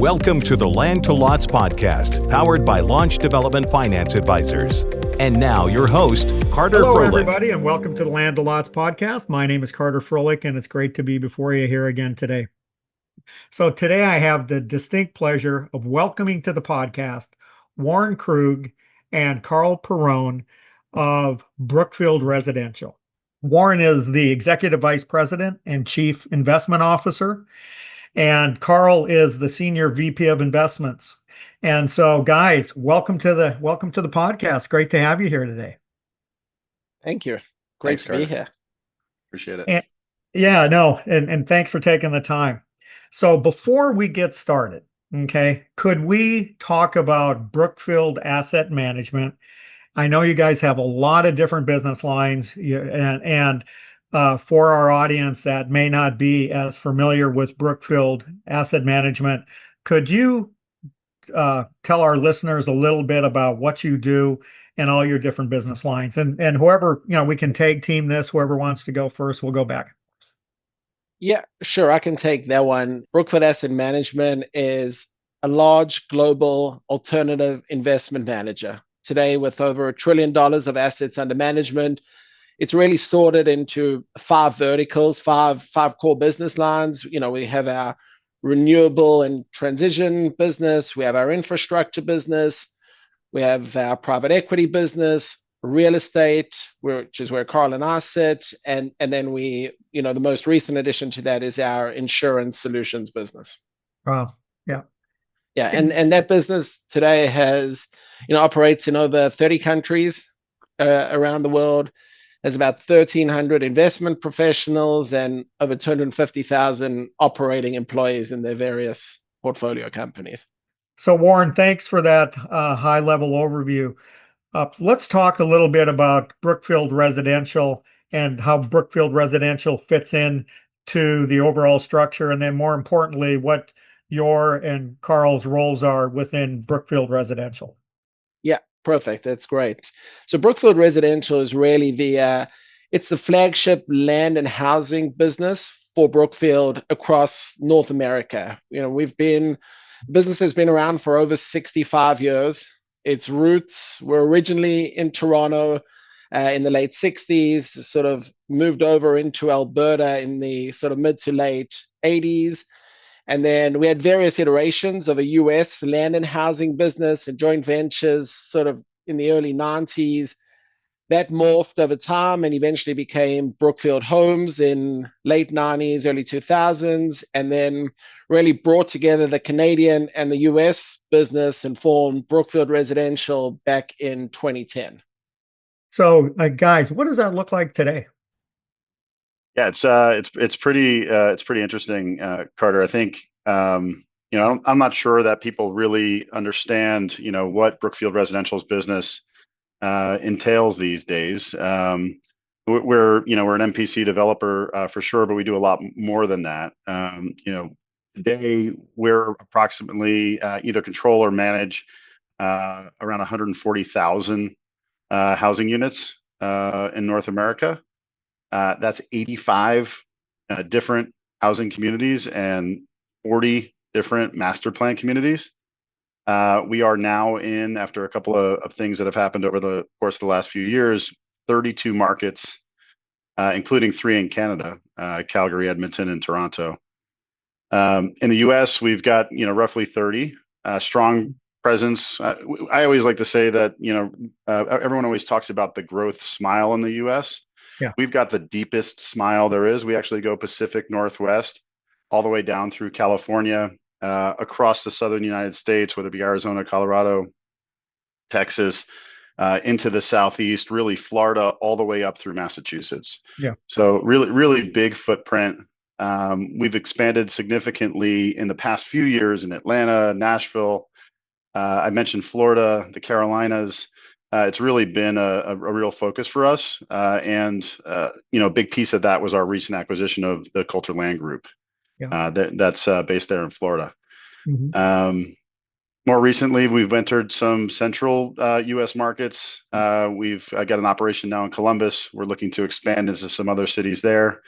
Welcome to the Land to Lots podcast, powered by Launch Development Finance Advisors. And now your host, Carter Hello, Froelich. everybody, and welcome to the Land to Lots podcast. My name is Carter Froelich, and it's great to be before you here again today. So today I have the distinct pleasure of welcoming to the podcast Warren Krug and Carl Perrone of Brookfield Residential. Warren is the Executive Vice President and Chief Investment Officer, and Carl is the Senior VP of Investments. And so, guys, welcome to the podcast. Great to have you here today. Thank you. Thanks, Great to be Carter. here. Appreciate it. And thanks for taking the time. So before we get started, okay, could we talk about Brookfield Asset Management? I know you guys have a lot of different business lines, and for our audience that may not be as familiar with Brookfield Asset Management, could you tell our listeners a little bit about what you do and all your different business lines? And whoever, we can tag team this, whoever wants to go first, we'll go back. Yeah, sure. I can take that one. Brookfield Asset Management is a large global alternative investment manager. Today, with over $1 trillion of assets under management, it's really sorted into 5 verticals, five core business lines. We have our renewable and transition business. We have our infrastructure business. We have our private equity business, real estate, which is where Carl and I sit. And then the most recent addition to that is our insurance solutions business. Wow. Yeah. Yeah. And that business today operates in over 30 countries around the world, has about 1,300 investment professionals and over 250,000 operating employees in their various portfolio companies. So Warren, thanks for that high-level overview. Let's talk a little bit about Brookfield Residential and how Brookfield Residential fits in to the overall structure, and then more importantly, what your and Carl's roles are within Brookfield Residential. Yeah, perfect. That's great. So Brookfield Residential is really it's the flagship land and housing business for Brookfield across North America. Business has been around for over 65 years. Its roots were originally in Toronto in the late 60s, sort of moved over into Alberta in the sort of mid to late 80s. And then we had various iterations of a US land and housing business and joint ventures sort of in the early 90s. That morphed over time and eventually became Brookfield Homes in late 90s, early 2000s, and then really brought together the Canadian and the US business and formed Brookfield Residential back in 2010. So, guys, what does that look like today? Yeah, it's pretty interesting, Carter. I think I'm not sure that people really understand what Brookfield Residential's business entails these days. We're an MPC developer for sure, but we do a lot more than that. Today we're approximately either control or manage around 140,000 housing units in North America. That's 85 different housing communities and 40 different master plan communities. We are now in, after a couple of things that have happened over the course of the last few years, 32 markets, including 3 in Canada, Calgary, Edmonton, and Toronto. In the US, we've got roughly 30, strong presence. I always like to say that everyone always talks about the growth smile in the US. Yeah. We've got the deepest smile there is. We actually go Pacific Northwest all the way down through California, across the southern United States, whether it be Arizona, Colorado, Texas, into the Southeast, really Florida, all the way up through Massachusetts. Yeah. So really, really big footprint. We've expanded significantly in the past few years in Atlanta, Nashville. I mentioned Florida, the Carolinas. It's really been a real focus for us. And a big piece of that was our recent acquisition of the Coulter Land Group. Yeah. That's based there in Florida. Mm-hmm. More recently, we've entered some central U.S. markets. We've got an operation now in Columbus. We're looking to expand into some other cities there.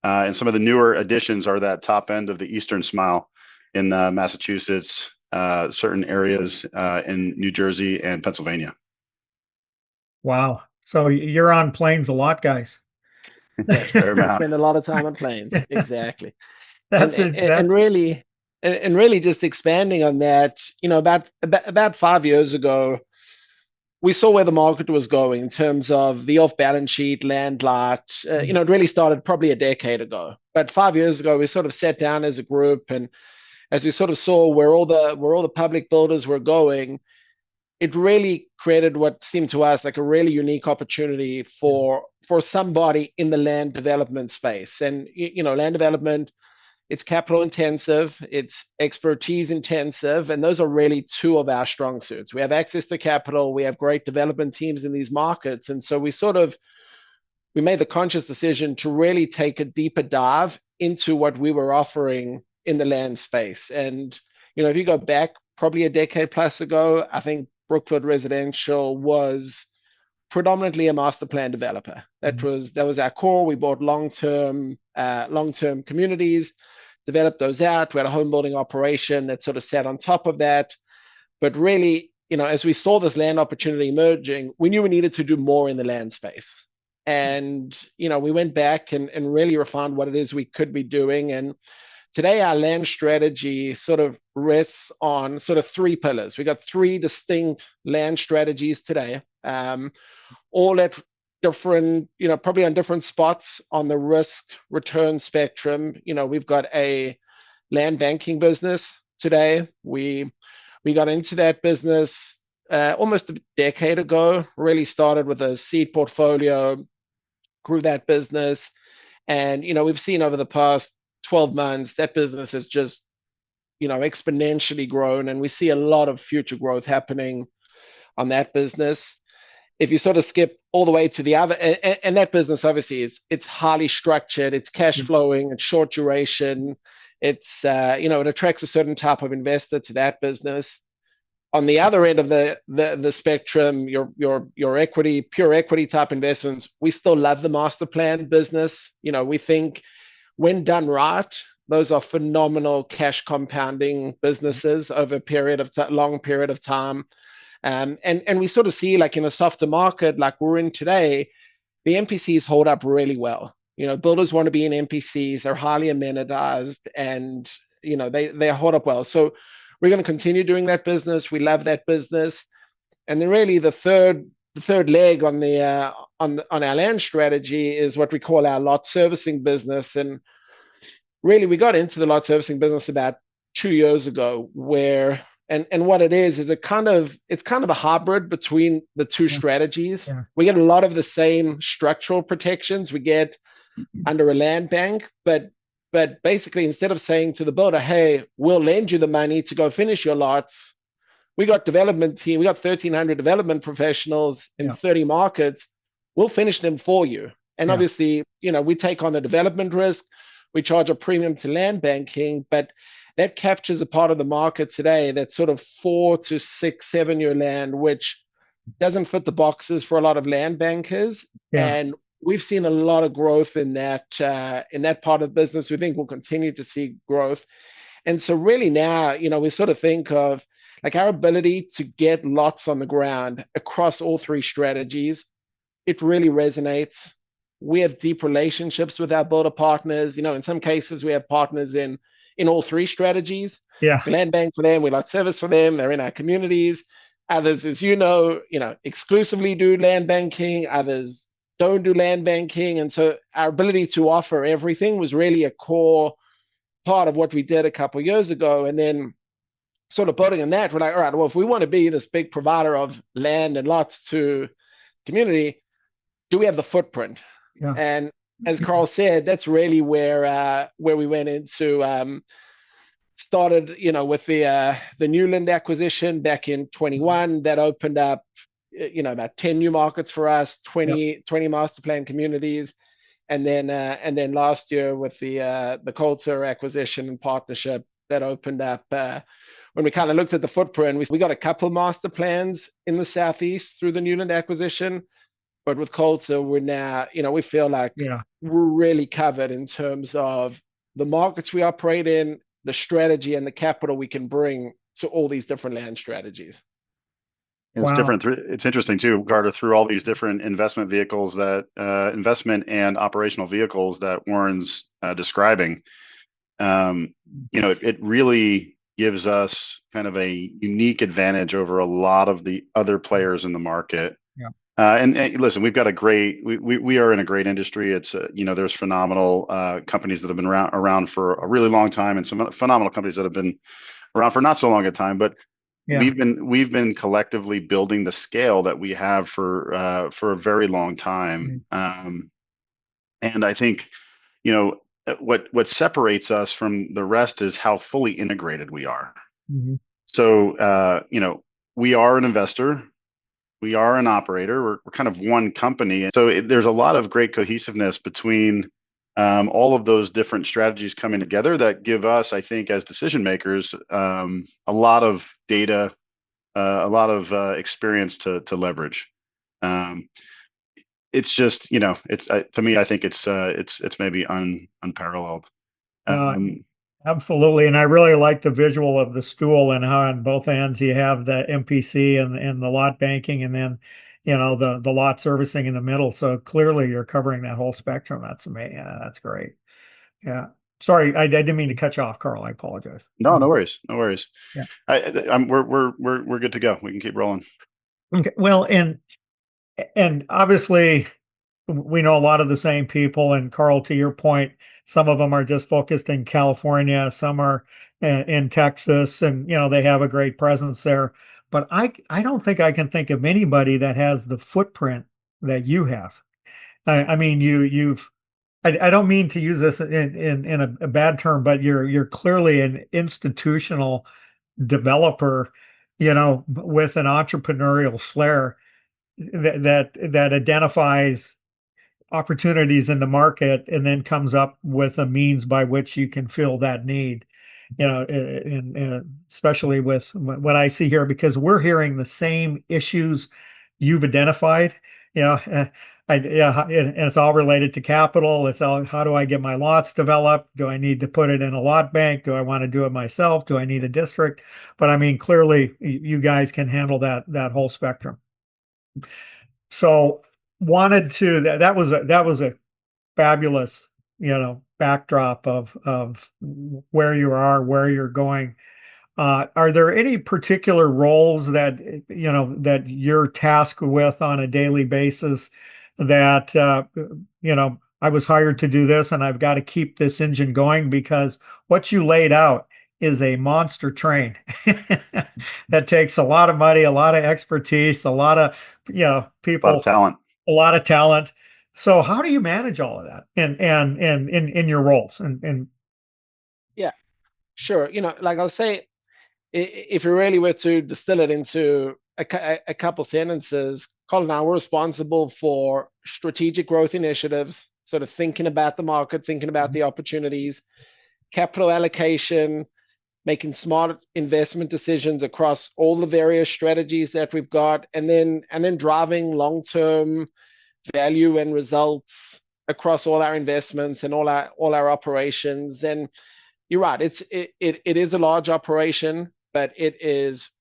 And some of the newer additions are that top end of the Eastern Smile. in Massachusetts, certain areas in New Jersey and Pennsylvania. Wow. So you're on planes a lot, guys. Yes, Fair amount. spend a lot of time on planes. Exactly. And That's it. and, and really and really just expanding on that, about 5 years ago, we saw where the market was going in terms of the off-balance sheet land lot. It really started probably a decade ago, but 5 years ago we sort of sat down as a group, and as we sort of saw where all the public builders were going, it really created what seemed to us like a really unique opportunity for somebody in the land development space. And land development, it's capital intensive, it's expertise intensive, and those are really two of our strong suits. We have access to capital, we have great development teams in these markets, and so we made the conscious decision to really take a deeper dive into what we were offering in the land space. And if you go back probably a decade plus ago, I think Brookfield Residential was predominantly a master plan developer. That was our core. We bought long-term communities, developed those out. We had a home building operation that sort of sat on top of that. But really, as we saw this land opportunity emerging, we knew we needed to do more in the land space. And we went back and really refined what it is we could be doing. And today our land strategy sort of rests on sort of three pillars. We got three distinct land strategies today, all at different, probably on different spots on the risk return spectrum. We've got a land banking business today. We got into that business almost a decade ago. Really started with a seed portfolio, grew that business, and we've seen over the past 12 months that business has just exponentially grown, and we see a lot of future growth happening on that business. If you sort of skip all the way to the other, and that business obviously it's highly structured, it's cash flowing, it's short duration, it's it attracts a certain type of investor to that business. On the other end of the spectrum, your equity, pure equity type investments, we still love the master plan business. We think when done right, those are phenomenal cash compounding businesses over a long period of time. And we sort of see, like in a softer market like we're in today, the MPCs hold up really well. Builders want to be in MPCs, they're highly amenitized, and they hold up well. So we're going to continue doing that business. We love that business. And then really the third leg on our land strategy is what we call our lot servicing business. And really we got into the lot servicing business about 2 years ago, where and what it is it's kind of a hybrid between the two strategies. Yeah. We get a lot of the same structural protections we get under a land bank, but basically, instead of saying to the builder, hey, we'll lend you the money to go finish your lots, we got development team, we got 1,300 development professionals in 30 markets, we'll finish them for you. And obviously, we take on the development risk, we charge a premium to land banking, but that captures a part of the market today that's sort of 4 to 6, 7 year land, which doesn't fit the boxes for a lot of land bankers. And we've seen a lot of growth in that part of the business. We think we'll continue to see growth. And so really now, we sort of think of like our ability to get lots on the ground across all three strategies. It really resonates. We have deep relationships with our builder partners. In some cases, we have partners in all three strategies. Yeah. We land bank for them, we lot service for them, they're in our communities. Others, as exclusively do land banking, others don't do land banking. And so our ability to offer everything was really a core part of what we did a couple of years ago. And then sort of building on that, we're like, all right, well, if we want to be this big provider of land and lots to community, do we have the footprint? Yeah. And as Carl said, that's really where we went into, started, with the Newland acquisition back in 21. That opened up about 10 new markets for us, 20 master plan communities. And then last year with the Coulter acquisition and partnership, that opened up, when we kind of looked at the footprint, we got a couple master plans in the Southeast through the Newland acquisition. But with Coulter, we're now, we feel like we're really covered in terms of the markets we operate in, the strategy and the capital we can bring to all these different land strategies. It's different. It's interesting too, Carter, through all these different investment vehicles that investment and operational vehicles that Warren's describing. It really gives us kind of a unique advantage over a lot of the other players in the market. Yeah. And listen, we are in a great industry. It's there's phenomenal companies that have been around for a really long time, and some phenomenal companies that have been around for not so long a time. But yeah. we've been collectively building the scale that we have for a very long time. And I think what separates us from the rest is how fully integrated we are. Mm-hmm. So we are an investor. We are an operator. We're kind of one company. And so there's a lot of great cohesiveness between all of those different strategies coming together that give us, I think, as decision makers, a lot of data, a lot of experience to leverage. It's just, it's to me, I think it's maybe unparalleled. Absolutely. And I really like the visual of the stool and how on both ends you have the MPC and the lot banking, and then, the lot servicing in the middle. So clearly you're covering that whole spectrum. That's amazing. Yeah, that's great. Yeah. Sorry, I didn't mean to cut you off, Carl. I apologize. No, no worries. No worries. Yeah. We're good to go. We can keep rolling. Okay. Well, and obviously we know a lot of the same people, and Carl, to your point, some of them are just focused in California, some are in Texas, and they have a great presence there. But I don't think I can think of anybody that has the footprint that you have. I mean, I don't mean to use this in a bad term, but you're clearly an institutional developer, with an entrepreneurial flair that identifies opportunities in the market and then comes up with a means by which you can fill that need, especially with what I see here, because we're hearing the same issues you've identified, and it's all related to capital. It's all, how do I get my lots developed? Do I need to put it in a lot bank? Do I want to do it myself? Do I need a district? But I mean, clearly you guys can handle that whole spectrum. So that was a fabulous, backdrop of where you are, where you're going. Are there any particular roles that that you're tasked with on a daily basis that I was hired to do this and I've got to keep this engine going, because what you laid out is a monster train that takes a lot of money, a lot of expertise, a lot of people, a lot of talent. So how do you manage all of that and in your roles? And yeah, sure. Like I'll say, if you really were to distill it into a couple sentences, Colin and I were responsible for strategic growth initiatives, sort of thinking about the market, thinking about the opportunities, capital allocation, making smart investment decisions across all the various strategies that we've got, and then driving long-term value and results across all our investments and all our operations. And you're right, it is a large operation, but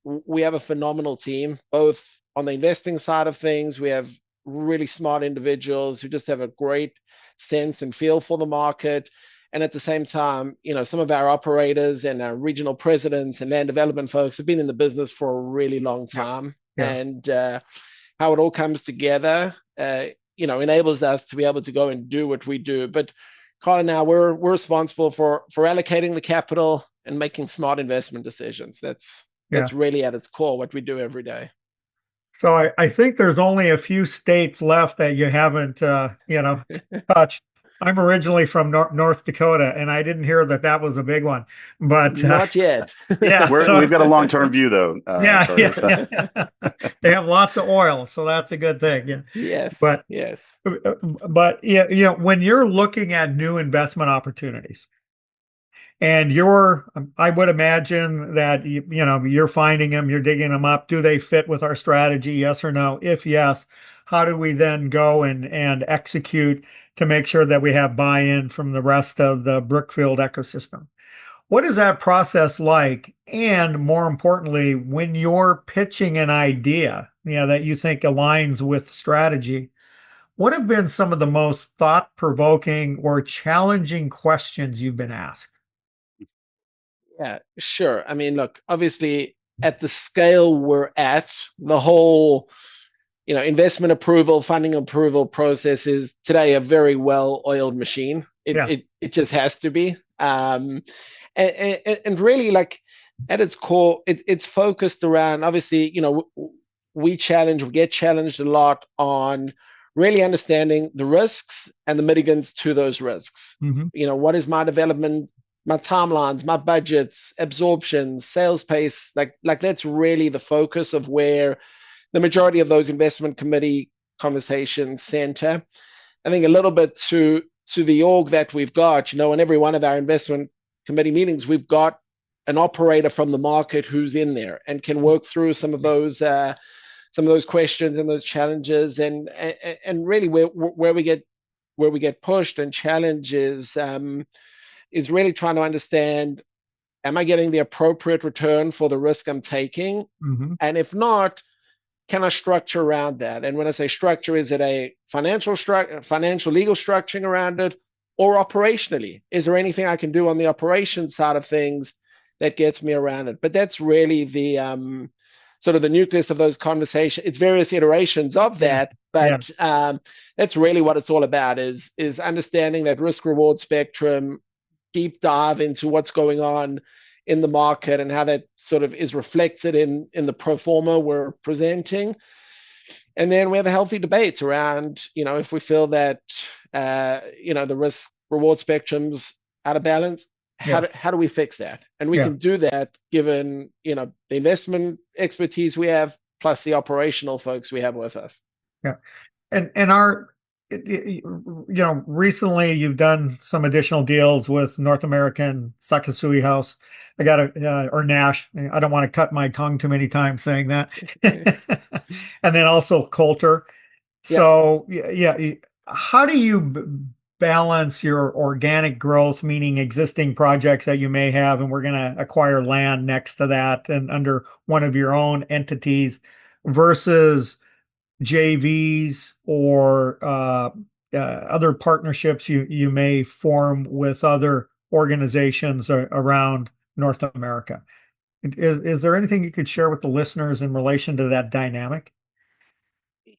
we have a phenomenal team, both on the investing side of things. We have really smart individuals who just have a great sense and feel for the market. And at the same time, some of our operators and our regional presidents and land development folks have been in the business for a really long time. Yeah. And how it all comes together, enables us to be able to go and do what we do. But Colin, now we're responsible for allocating the capital and making smart investment decisions. That's really at its core what we do every day. So I think there's only a few states left that you haven't, touched. I'm originally from North Dakota, and I didn't hear that was a big one, but not yet. Yeah, we've got a long-term view, though. Yeah. They have lots of oil, so that's a good thing. Yeah. Yes. But yeah, when you're looking at new investment opportunities, and I would imagine that you're finding them, you're digging them up. Do they fit with our strategy? Yes or no? If yes, how do we then go and execute to make sure that we have buy-in from the rest of the Brookfield ecosystem? What is that process like? And more importantly, when you're pitching an idea, that you think aligns with strategy, what have been some of the most thought-provoking or challenging questions you've been asked? Yeah, sure. I mean, look, obviously at the scale we're at, the whole, investment approval, funding approval process is today a very well-oiled machine. It Yeah. it it just has to be. And really, like at its core, it's focused around obviously, we get challenged a lot on really understanding the risks and the mitigants to those risks. Hmm. What is my development, my timelines, my budgets, absorptions, sales pace, like that's really the focus of where the majority of those investment committee conversations center. I think a little bit to the org that we've got, in every one of our investment committee meetings, we've got an operator from the market who's in there and can work through some of those questions and those challenges, and really where we get pushed and challenges is really trying to understand, am I getting the appropriate return for the risk I'm taking? Hmm. And if not, can I structure around that? And when I say structure, is it a financial legal structuring around it, or operationally? Is there anything I can do on the operation side of things that gets me around it? But that's really the sort of the nucleus of those conversations. It's various iterations of Yeah. that, Yeah. but that's really what it's all about: is understanding that risk reward spectrum, deep dive into what's going on in the market and how that sort of is reflected in the pro forma we're presenting. And then we have a healthy debate around, if we feel that, the risk reward spectrum's out of balance, Yeah. how do we fix that? And we Yeah. can do that given, the investment expertise we have, plus the operational folks we have with us. Yeah. And recently you've done some additional deals with North American Sakasui House. I got or Nash. I don't want to cut my tongue too many times saying that. And then also Coulter. Yeah. So yeah, how do you balance your organic growth, meaning existing projects that you may have, and we're going to acquire land next to that and under one of your own entities versus JVs or other partnerships you may form with other organizations around North America. Is there anything you could share with the listeners in relation to that dynamic?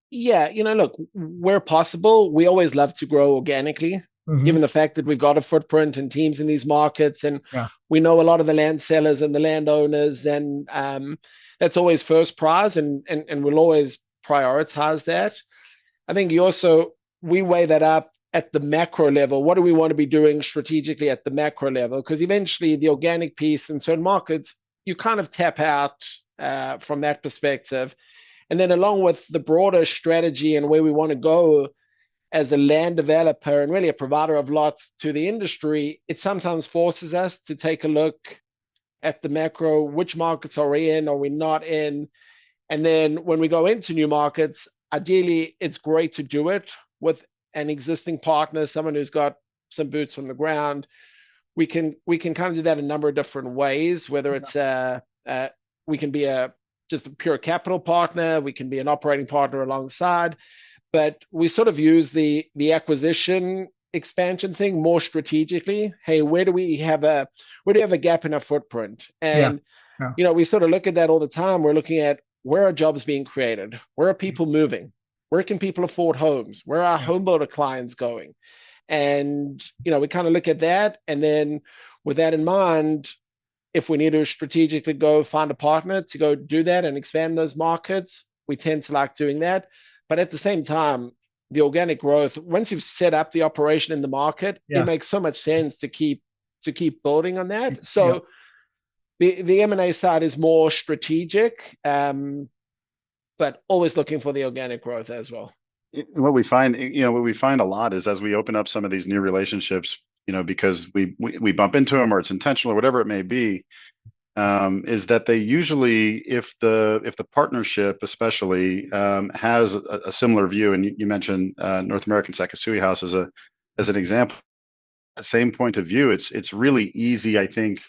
Yeah, look, where possible, we always love to grow organically, Hmm. given the fact that we've got a footprint and teams in these markets, and Yeah. we know a lot of the land sellers and the landowners, and that's always first prize, and we'll always prioritize that. I think we weigh that up at the macro level. What do we want to be doing strategically at the macro level? Because eventually the organic piece in certain markets, you kind of tap out from that perspective. And then along with the broader strategy and where we want to go as a land developer and really a provider of lots to the industry, it sometimes forces us to take a look at the macro, which markets are we in, are we not in? And then when we go into new markets, ideally it's great to do it with an existing partner, someone who's got some boots on the ground. We can kind of do that a number of different ways, whether it's we can be just a pure capital partner, we can be an operating partner alongside, but we sort of use the acquisition expansion thing more strategically. Hey, where do we have a gap in our footprint? Yeah. And Yeah. we sort of look at that all the time. We're looking at, where are jobs being created? Where are people moving? Where can people afford homes? Where are home builder clients going? And we kind of look at that, and then with that in mind, if we need to strategically go find a partner to go do that and expand those markets, we tend to like doing that. But at the same time, the organic growth, once you've set up the operation in the market, it Yeah. makes so much sense to keep building on that. Yeah. So the M&A side is more strategic, but always looking for the organic growth as well. What we find a lot is, as we open up some of these new relationships, because we bump into them, or it's intentional or whatever it may be, is that they usually, if the partnership especially has a similar view, and you mentioned North American Sakasui House as an example, the same point of view, it's really easy, I think,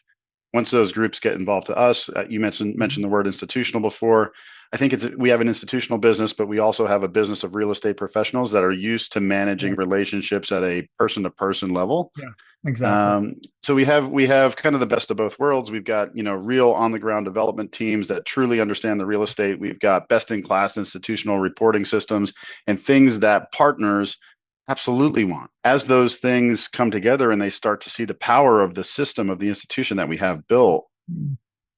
once those groups get involved to us, you mentioned the word institutional before. I think we have an institutional business, but we also have a business of real estate professionals that are used to managing relationships at a person-to-person level. Yeah, exactly. So we have kind of the best of both worlds. We've got, real on-the-ground development teams that truly understand the real estate. We've got best-in-class institutional reporting systems and things that partners absolutely want. As those things come together and they start to see the power of the system of the institution that we have built,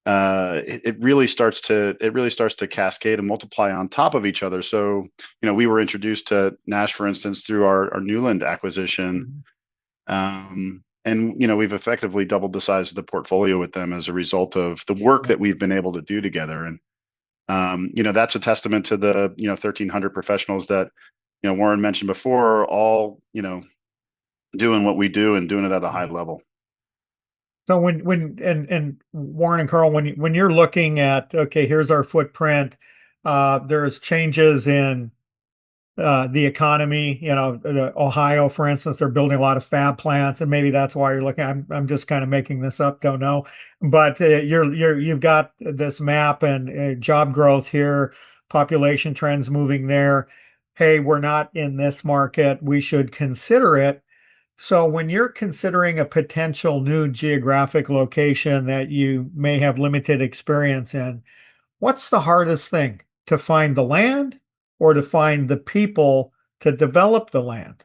it really starts to cascade and multiply on top of each other. So, we were introduced to Nash, for instance, through our Newland acquisition. And, we've effectively doubled the size of the portfolio with them as a result of the work that we've been able to do together. And, that's a testament to the, 1,300 professionals that, Warren mentioned before, all, doing what we do and doing it at a high level. So and Warren and Carl, when you're looking at, okay, here's our footprint, there's changes in the economy, Ohio, for instance, they're building a lot of fab plants, and maybe that's why you're looking. I'm just kind of making this up, don't know, but you've got this map and job growth here, population trends moving there. Hey, we're not in this market, we should consider it. So when you're considering a potential new geographic location that you may have limited experience in, what's the hardest thing? To find the land or to find the people to develop the land?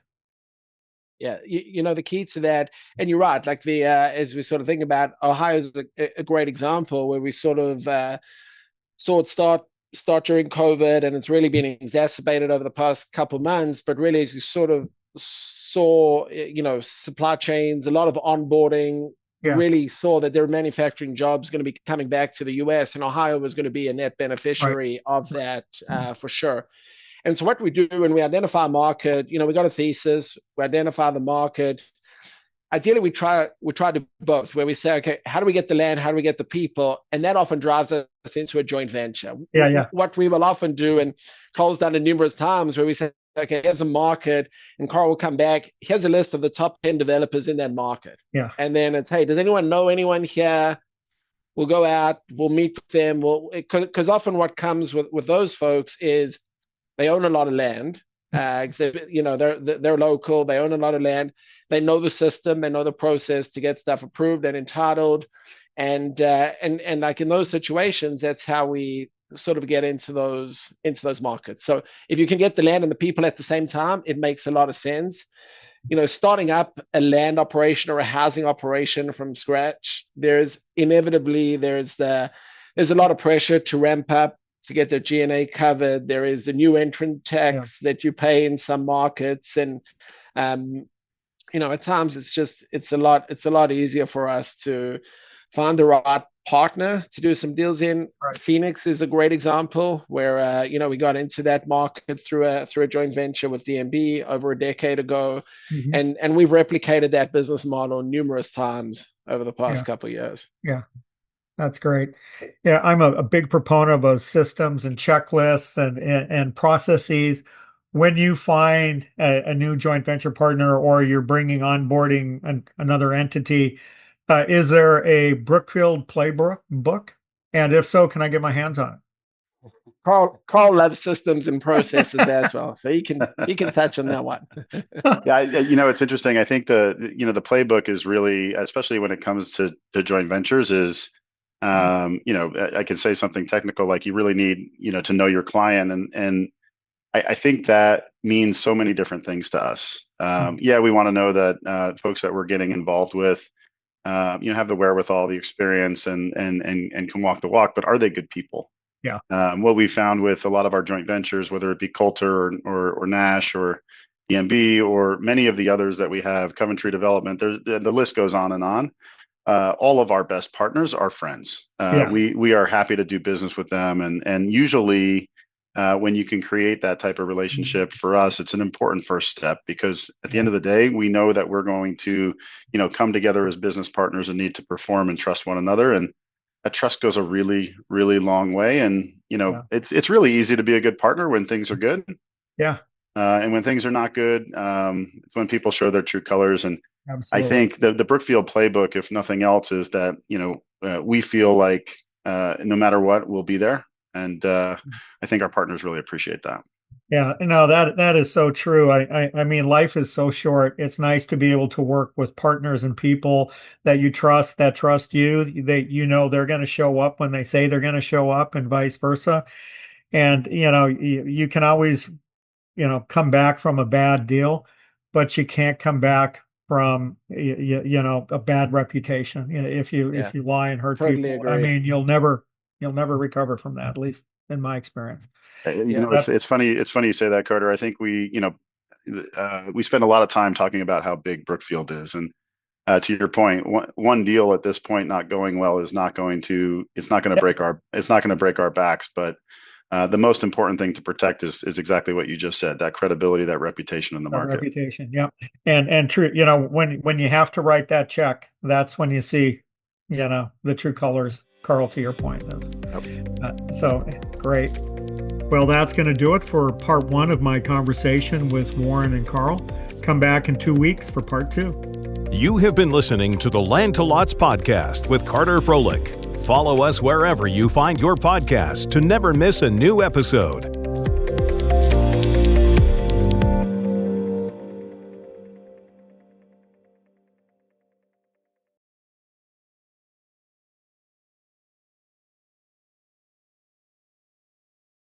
Yeah, the key to that, and you're right, like as we sort of think about, Ohio is a great example where we sort of saw it start during COVID, and it's really been exacerbated over the past couple of months. But really, as you sort of saw, supply chains, a lot of onboarding, really saw that there were manufacturing jobs going to be coming back to the US, and Ohio was going to be a net beneficiary of that for sure. And so what we do when we identify a market, we got a thesis, we identify the market. Ideally, we try to do both, where we say, okay, how do we get the land? How do we get the people? And that often drives us into a joint venture. What we will often do, and Carl's done it numerous times, where we say, okay, here's a market, and Carl will come back. Here's a list of the top 10 developers in that market. And then it's, hey, does anyone know anyone here? We'll go out, we'll meet with them. Because often what comes with those folks is they own a lot of land. They're local. They own a lot of land. They know the system. They know the process to get stuff approved and entitled. And like in those situations, that's how we sort of get into those markets. So if you can get the land and the people at the same time, it makes a lot of sense. Starting up a land operation or a housing operation from scratch, there's a lot of pressure to ramp up, to get their G&A covered. There is a new entrant tax that you pay in some markets, and at times it's a lot easier for us to find the right partner to do some deals in. Phoenix is a great example where we got into that market through a joint venture with DNB over a decade ago, and we've replicated that business model numerous times over the past couple of years. That's great. Yeah, I'm a big proponent of systems and checklists and processes. When you find a new joint venture partner or you're onboarding another entity, is there a Brookfield playbook? And if so, can I get my hands on it? Carl loves systems and processes as well, so he can touch on that one. It's interesting. I think the playbook is really, especially when it comes to joint ventures, is I can say something technical, like you really need, to know your client. And I think that means so many different things to us. We want to know that folks that we're getting involved with, have the wherewithal, the experience, and can walk the walk, but are they good people? What we found with a lot of our joint ventures, whether it be Coulter or Nash or DNB or many of the others that we have, Coventry Development, the list goes on and on. All of our best partners are friends. We are happy to do business with them, and usually when you can create that type of relationship, for us, it's an important first step, because at the end of the day, we know that we're going to come together as business partners and need to perform and trust one another, and that trust goes a really, really long way. And it's really easy to be a good partner when things are good. And when things are not good, when people show their true colors. And I Absolutely. think the Brookfield playbook, if nothing else, is that we feel like no matter what, we'll be there, and I think our partners really appreciate that. Yeah, no, that is so true. I mean, life is so short. It's nice to be able to work with partners and people that you trust, that trust you, that they're going to show up when they say they're going to show up, and vice versa. And you can always come back from a bad deal, but you can't come back from a bad reputation. If you Yeah, lie and hurt totally people, I agree. mean, you'll never recover from that, at least in my experience. Yeah, It's funny. It's funny you say that, Carter. I think we spend a lot of time talking about how big Brookfield is, and to your point, one deal at this point not going well is not going to break our backs. But the most important thing to protect is exactly what you just said: that credibility, that reputation in the market. Reputation, yeah. And true, when you have to write that check, that's when you see, the true colors, Carl, to your point. So great. Well, that's going to do it for part 1 of my conversation with Warren and Carl. Come back in 2 weeks for part 2. You have been listening to the Land to Lots podcast with Carter Froelich. Follow us wherever you find your podcast to never miss a new episode.